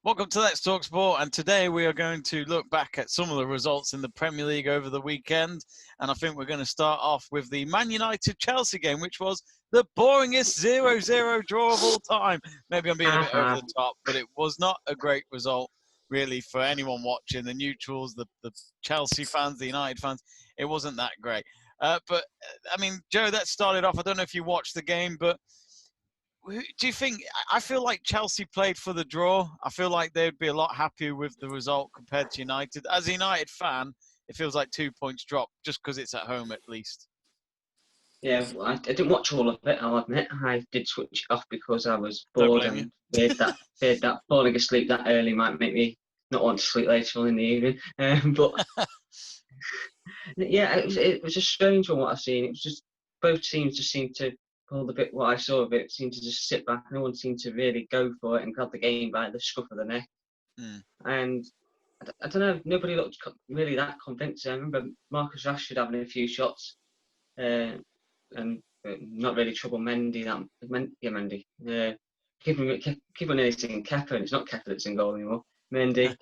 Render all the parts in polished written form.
Welcome to Let's Talk Sport, and today we are going to look back at some of the results in the Premier League over the weekend, and I think we're going to start off with the Man United-Chelsea game, which was the boringest 0-0 draw of all time. Maybe I'm being a bit over the top, but it was not a great result, really, for anyone watching. The neutrals, the Chelsea fans, the United fans, it wasn't that great. But, I mean, Joe, that started off, I don't know if you watched the game, but do you think, I feel like Chelsea played for the draw. I feel like they'd be a lot happier with the result compared to United. As a United fan, it feels like 2 points drop just because it's at home at least. Yeah, I didn't watch all of it, I'll admit. I did switch it off because I was bored and feared that falling asleep that early might make me not want to sleep later on in the evening. But yeah, it was a strange one what I've seen. It was just both teams just seemed to pull the bit. What I saw of it seemed to just sit back. No one seemed to really go for it and grab the game by the scruff of the neck. And I don't know. Nobody looked really that convincing. I remember Marcus Rashford having a few shots, and not really trouble Mendy. Mendy. Keep on anything Kepa, and it's not Kepa that's in goal anymore. Mendy.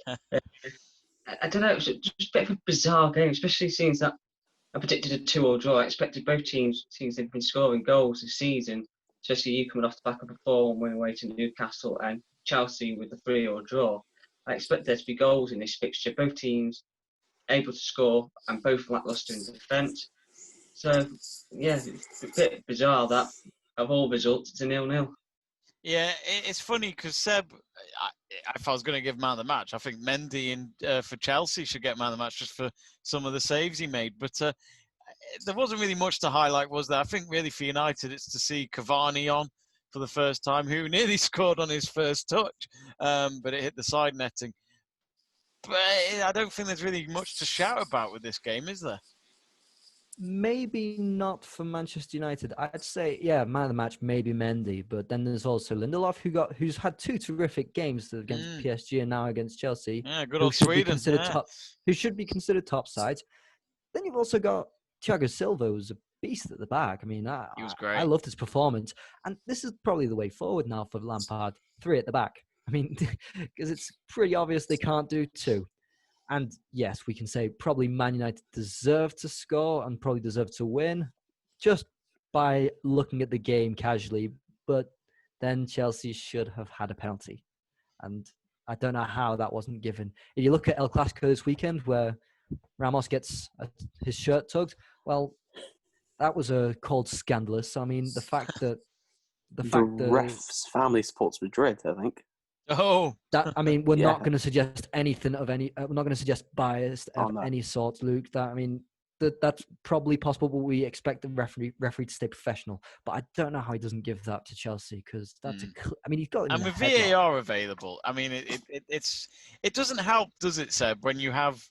I don't know. It was just a bit of a bizarre game, especially since that I predicted a 2-2 draw. I expected both teams they've been scoring goals this season, especially you coming off the back of a 4-1 win away to Newcastle and Chelsea with the 3-3 draw. I expect there to be goals in this fixture. Both teams able to score and both lacklustre in defence. So, yeah, it's a bit bizarre that of all results, it's a 0-0. Yeah, it's funny because Seb, if I was going to give man of the match, I think Mendy for Chelsea should get man of the match just for some of the saves he made. But there wasn't really much to highlight, was there? I think really for United, it's to see Cavani on for the first time, who nearly scored on his first touch, but it hit the side netting. But I don't think there's really much to shout about with this game, is there? Maybe not for Manchester United. I'd say, yeah, man of the match, maybe Mendy. But then there's also Lindelof, who's had two terrific games against PSG and now against Chelsea. Yeah, good old Sweden. Who should be considered top sides. Then you've also got Thiago Silva, who's a beast at the back. I mean, he was great. I loved his performance. And this is probably the way forward now for Lampard. 3 at the back. I mean, because it's pretty obvious they can't do 2. And yes, we can say probably Man United deserved to score and probably deserved to win just by looking at the game casually. But then Chelsea should have had a penalty. And I don't know how that wasn't given. If you look at El Clasico this weekend where Ramos gets his shirt tugged, well, that was called scandalous. I mean, the fact that the ref's family supports Madrid, I think. Oh, that I mean, we're not going to suggest anything of any. We're not going to suggest bias of any sort, Luke. That I mean, that's probably possible, but we expect the referee to stay professional. But I don't know how he doesn't give that to Chelsea because that's I mean, he's got. And with VAR available, I mean, it doesn't help, does it, Seb, when you have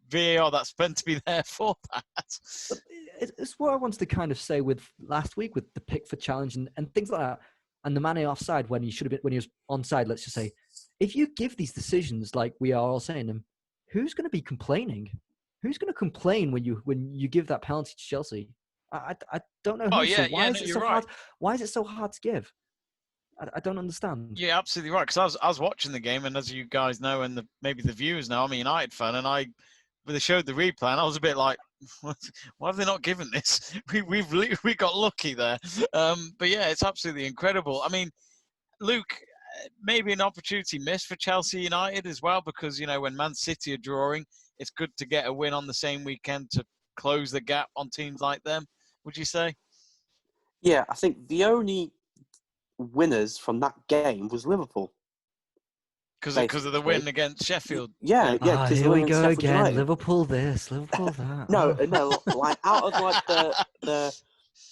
VAR that's meant to be there for that? It's what I wanted to kind of say with last week with the Pickford challenge and things like that. And the Mane offside when he should have been, when he was onside, let's just say, if you give these decisions like we are all saying them, who's going to be complaining? Who's going to complain when you give that penalty to Chelsea? I don't know. Why is it so hard? Why is it so hard to give? I don't understand. Yeah, absolutely right. Because I was watching the game, and as you guys know, and maybe the viewers know, I'm a United fan, and when they showed the replay, and I was a bit like, why have they not given this? We got lucky there. But yeah, it's absolutely incredible. I mean, Luke, maybe an opportunity missed for Chelsea United as well, because, you know, when Man City are drawing, it's good to get a win on the same weekend to close the gap on teams like them, would you say? Yeah, I think the only winners from that game was Liverpool. Because of the win against Sheffield. Yeah. Here we go again. United. Liverpool this, Liverpool that. No. Like out of like the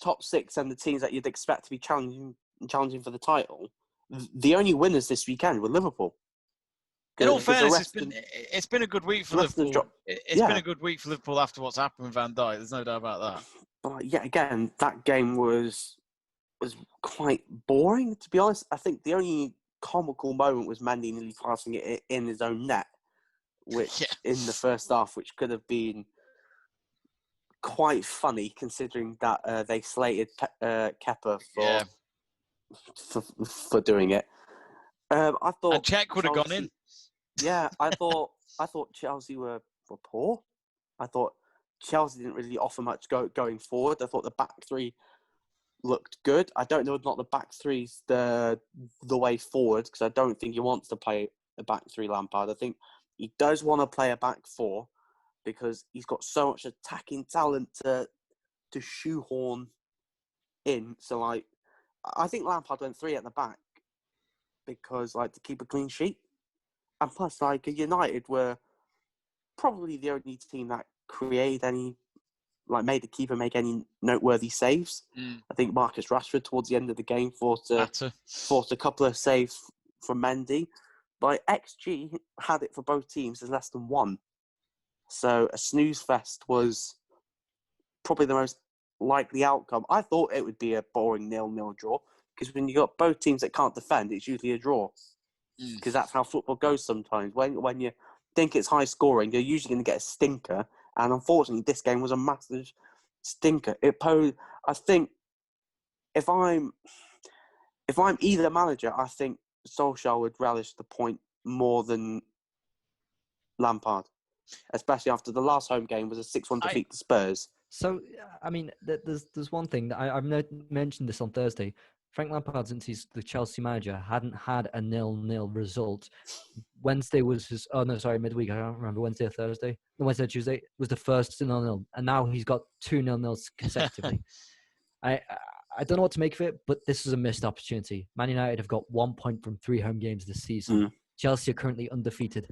top 6 and the teams that you'd expect to be challenging for the title, the only winners this weekend were Liverpool. In all fairness, it's been a good week for Liverpool. It's been a good week for Liverpool after what's happened with Van Dijk. There's no doubt about that. But yeah, again, that game was quite boring, to be honest. I think the only comical moment was Mendy nearly passing it in his own net, which in the first half, which could have been quite funny considering that they slated Kepa for doing it. I thought and Czech would have gone in. Yeah, I thought Chelsea were poor. I thought Chelsea didn't really offer much going forward. I thought the back three looked good. I don't know whether or not the back three's the way forward, because I don't think he wants to play a back three, Lampard. I think he does want to play a back four because he's got so much attacking talent to shoehorn in. So, like, I think Lampard went three at the back because, like, to keep a clean sheet. And plus, like, United were probably the only team that created any, like, made the keeper make any noteworthy saves. I think Marcus Rashford towards the end of the game forced a couple of saves from Mendy. But XG had it for both teams as less than 1. So a snooze fest was probably the most likely outcome. I thought it would be a boring 0-0 draw, because when you got both teams that can't defend, it's usually a draw. Because that's how football goes sometimes. When you think it's high scoring, you're usually going to get a stinker. And unfortunately, this game was a massive stinker. I think if I'm either manager, I think Solskjaer would relish the point more than Lampard, especially after the last home game was a 6-1 defeat to Spurs. So, I mean, there's one thing that I've mentioned this on Thursday. Frank Lampard, since he's the Chelsea manager, hadn't had a 0-0 result. Wednesday was his... Oh, no, sorry, midweek. I don't remember. Wednesday or Thursday? No, Wednesday or Tuesday was the first 0-0. And now he's got 2 0-0s consecutively. I don't know what to make of it, but this is a missed opportunity. Man United have got 1 point from 3 home games this season. Chelsea are currently undefeated.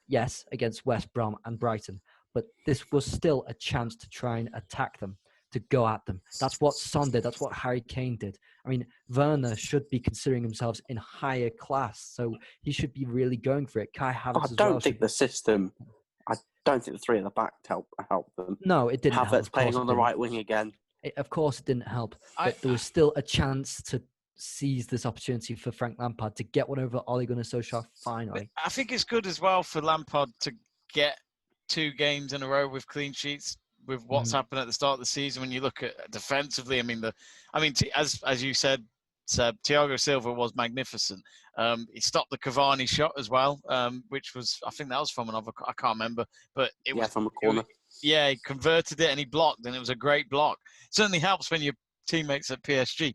Yes, against West Brom and Brighton. But this was still a chance to try and attack them, to go at them. That's what Son did. That's what Harry Kane did. I mean, Werner should be considering himself in higher class, so he should be really going for it. Kai Havertz I don't think the 3 at the back helped them. No, it didn't help. Havertz playing on the right wing again. Of course, it didn't help. But there was still a chance to seize this opportunity for Frank Lampard to get one over Ole Gunnar Solskjaer finally. I think it's good as well for Lampard to get 2 games in a row with clean sheets with what's happened at the start of the season. When you look at defensively, as you said, Seb, Thiago Silva was magnificent. He stopped the Cavani shot as well, which was, I think that was from another, I can't remember, but it was from a corner. He converted it and he blocked, and it was a great block. Certainly helps when you're teammates at PSG.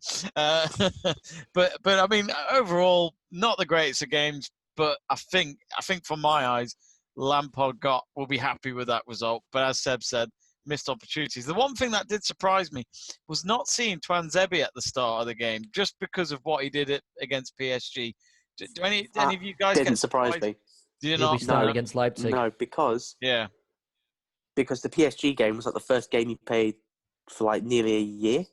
But I mean, overall, not the greatest of games, but I think from my eyes, Lampard will be happy with that result. But as Seb said, missed opportunities. The one thing that did surprise me was not seeing Twanzebe at the start of the game, just because of what he did against PSG. Do any of you guys didn't surprise me? Do you He'll not? be starting against Leipzig. No, because the PSG game was like the first game he played for like nearly a year.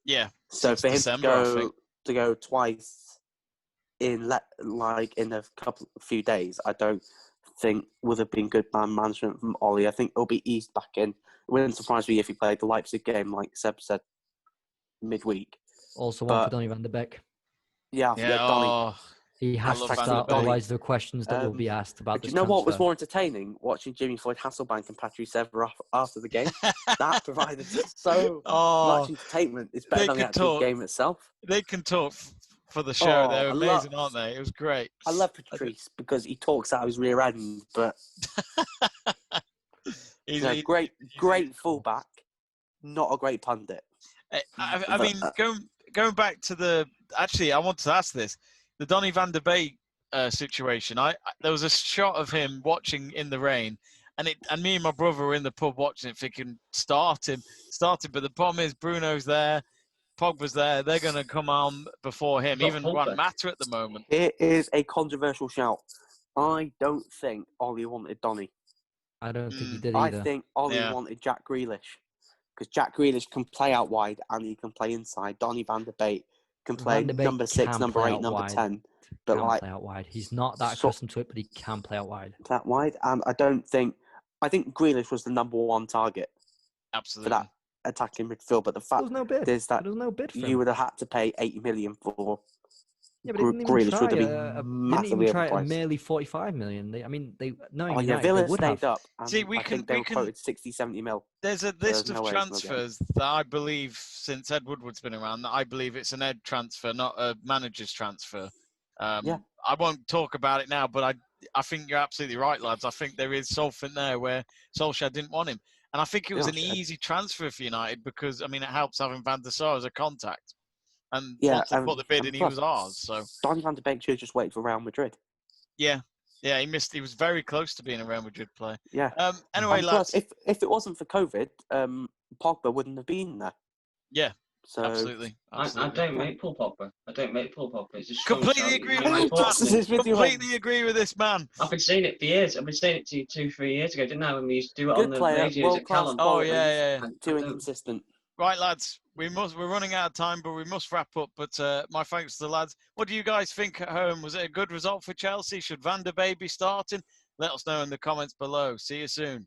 Yeah. So for him to go twice in a few days, I don't think would have been good man management from Ollie. I think he'll be eased back in. It wouldn't surprise me if he played the Leipzig game, like Seb said, midweek. Also one for Donny Van de Beek. Yeah, Donny. He has to start, otherwise there are questions that will be asked about this. Do you know what was more entertaining? Watching Jimmy Floyd Hasselbank and Patrice Evra after the game. That provided so much entertainment. It's better than the actual game itself. They can talk for the show. They're amazing, aren't they? It was great. I love Patrice because he talks out of his rear end, but he's a great fullback, not a great pundit. I mean, going back to I wanted to ask this. The Donny Van de Beek situation. There was a shot of him watching in the rain, and me and my brother were in the pub watching it, thinking start him. But the problem is Bruno's there, Pogba's there. They're going to come on before him. Even Juan Mata at the moment. It is a controversial shout. I don't think Ollie wanted Donny. I don't think he did either. I think Ollie wanted Jack Grealish, because Jack Grealish can play out wide and he can play inside. Donny Van de Beek can play number 6, number 8, number 10. But play out wide. He's not that accustomed to it, but he can play out wide. That wide, and I think Grealish was the number 1 target. Absolutely. For that attacking midfield. But the fact is that you would have had to pay 80 million for. Yeah, but Grealish would have been massively overpriced. Merely 45 million. Villa stayed up. See, I think they were quoted 60, 70 mil. There's a list of transfers that I believe, since Ed Woodward's been around, that I believe it's an Ed transfer, not a manager's transfer. I I won't talk about it now, but I think you're absolutely right, lads. I think there is something there where Solskjaer didn't want him. And I think it was an easy transfer for United because, I mean, it helps having Van der Sar as a contact. And once they put the bid in, he was ours. So Donny Van de Beek should just wait for Real Madrid. Yeah. Yeah, he missed. He was very close to being a Real Madrid player. Yeah. Anyway, and lads. Plus, if it wasn't for COVID, Pogba wouldn't have been there. Yeah. So Absolutely. I don't make Paul Pogba. I don't make Paul Pogba. It's just completely agree with this man. I've been saying it for years. I've been saying it to you 2-3 years ago, didn't I? When we used to do it on the radios at Callum. Oh yeah. Too inconsistent. Right, lads. We're running out of time, but we must wrap up. But my thanks to the lads. What do you guys think at home? Was it a good result for Chelsea? Should Van de Beek be starting? Let us know in the comments below. See you soon.